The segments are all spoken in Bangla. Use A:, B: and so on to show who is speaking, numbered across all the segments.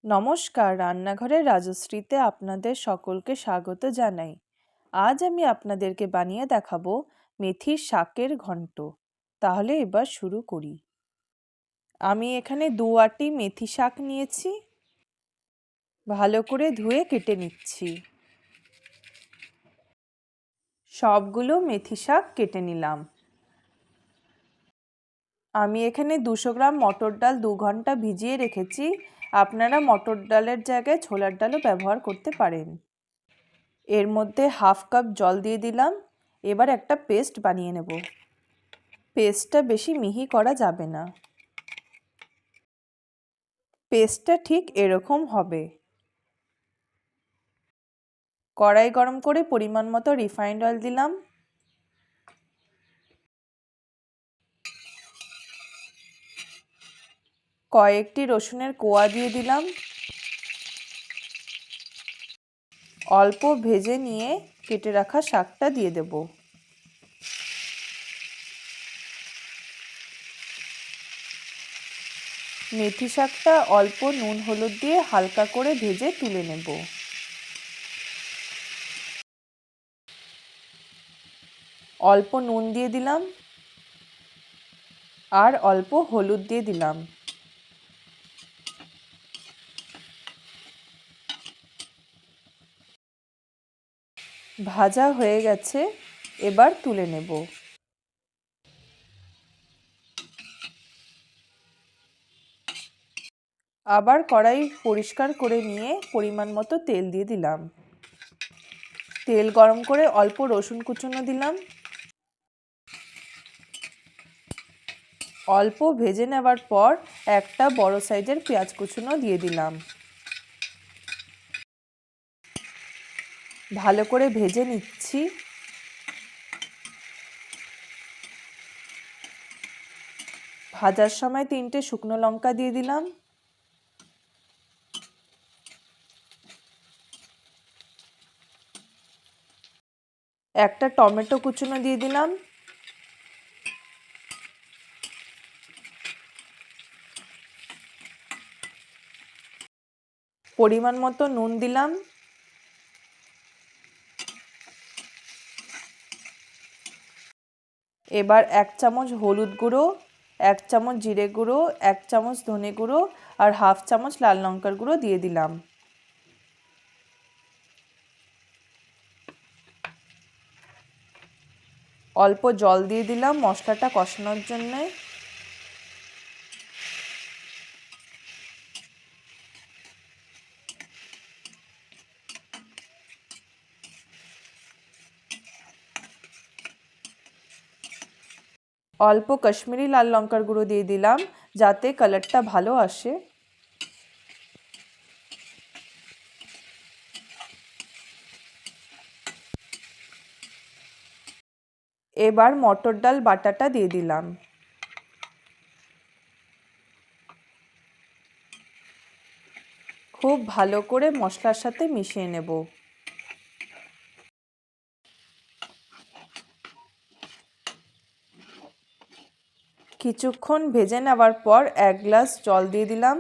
A: নমস্কার, রান্নাঘরের রাজশ্রীতে আপনাদের সকলকে স্বাগত জানাই। আজ আমি আপনাদেরকে বানিয়ে দেখাবো মেথির শাকের ঘন্ট। তাহলে এবার শুরু করি। আমি এখানে 2 আঁটি মেথি শাক নিয়েছি। ভালো করে ধুয়ে কেটে নিচ্ছি। সবগুলো মেথি শাক কেটে নিলাম। আমি এখানে 200 গ্রাম মটর ডাল 2 ঘন্টা ভিজিয়ে রেখেছি। আপনারা মটর ডালের জায়গায় ছোলার ডালও ব্যবহার করতে পারেন। এর মধ্যে হাফ কাপ জল দিয়ে দিলাম। এবার একটা পেস্ট বানিয়ে নেব। পেস্টটা বেশি মিহি করা যাবে না। পেস্টটা ঠিক এরকম হবে। কড়াই গরম করে পরিমাণ মতো রিফাইন্ড অয়েল দিলাম। কয়েকটি রসুনের কোয়া দিয়ে দিলাম। অল্প ভেজে নিয়ে কেটে রাখা শাকটা দিয়ে দেব। মেথি শাকটা অল্প নুন হলুদ দিয়ে হালকা করে ভেজে তুলে নেব। অল্প নুন দিয়ে দিলাম আর অল্প হলুদ দিয়ে দিলাম। ভাজা হয়ে গেছে, এবার তুলে নেব। আবার কড়াই পরিষ্কার করে নিয়ে পরিমাণ মতো তেল দিয়ে দিলাম। তেল গরম করে অল্প রসুন কুচনো দিলাম। অল্প ভেজে নেওয়ার পর একটা বড় সাইজের পেঁয়াজ কুচনো দিয়ে দিলাম। ভালো করে ভেজে নিচ্ছি। ভাজার সময় 3টে শুকনো লঙ্কা দিয়ে দিলাম। একটা টমেটো কুচনো দিয়ে দিলাম। পরিমাণ মতো নুন দিলাম। এবার 1 চামচ হলুদ গুঁড়ো, 1 চামচ জিরে গুঁড়ো, 1 চামচ ধনে গুঁড়ো আর হাফ চামচ লাল লঙ্কার গুঁড়ো দিয়ে দিলাম। অল্প জল দিয়ে দিলাম মশলাটা কষানোর জন্যে। অল্প কাশ্মীরি লাল লঙ্কার গুঁড়ো দিয়ে দিলাম যাতে কালারটা ভালো আসে। এবার মটর ডাল বাটাটা দিয়ে দিলাম। খুব ভালো করে মশলার সাথে মিশিয়ে নেব। কিছুক্ষণ ভেজে নেওয়ার পর 1 গ্লাস জল দিয়ে দিলাম।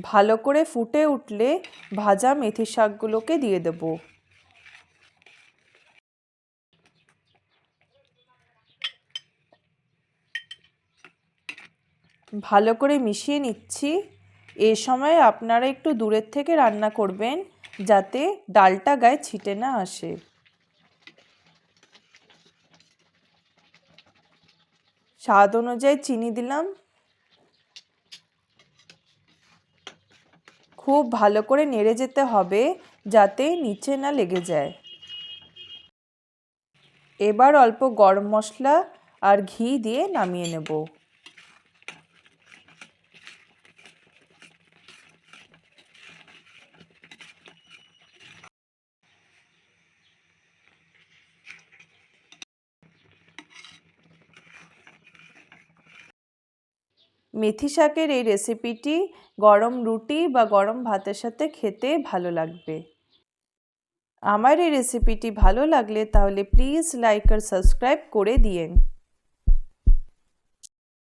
A: ভালো করে ফুটে উঠলে ভাজা মেথি শাকগুলোকে দিয়ে দেব। ভালো করে মিশিয়ে নিচ্ছি। এই সময় আপনারা একটু দূরের থেকে রান্না করবেন যাতে ডালটা গায়ে ছিটে না আসে। স্বাদ অনুযায়ী চিনি দিলাম। খুব ভালো করে নেড়ে যেতে হবে যাতে নিচে না লেগে যায়। এবার অল্প গরম মশলা আর ঘি দিয়ে নামিয়ে নেব। মেথি শাকের এই রেসিপিটি গরম রুটি বা গরম ভাতের সাথে খেতে ভালো লাগবে। আমার এই রেসিপিটি ভালো লাগলে তাহলে প্লিজ লাইক আর সাবস্ক্রাইব করে দিয়েন।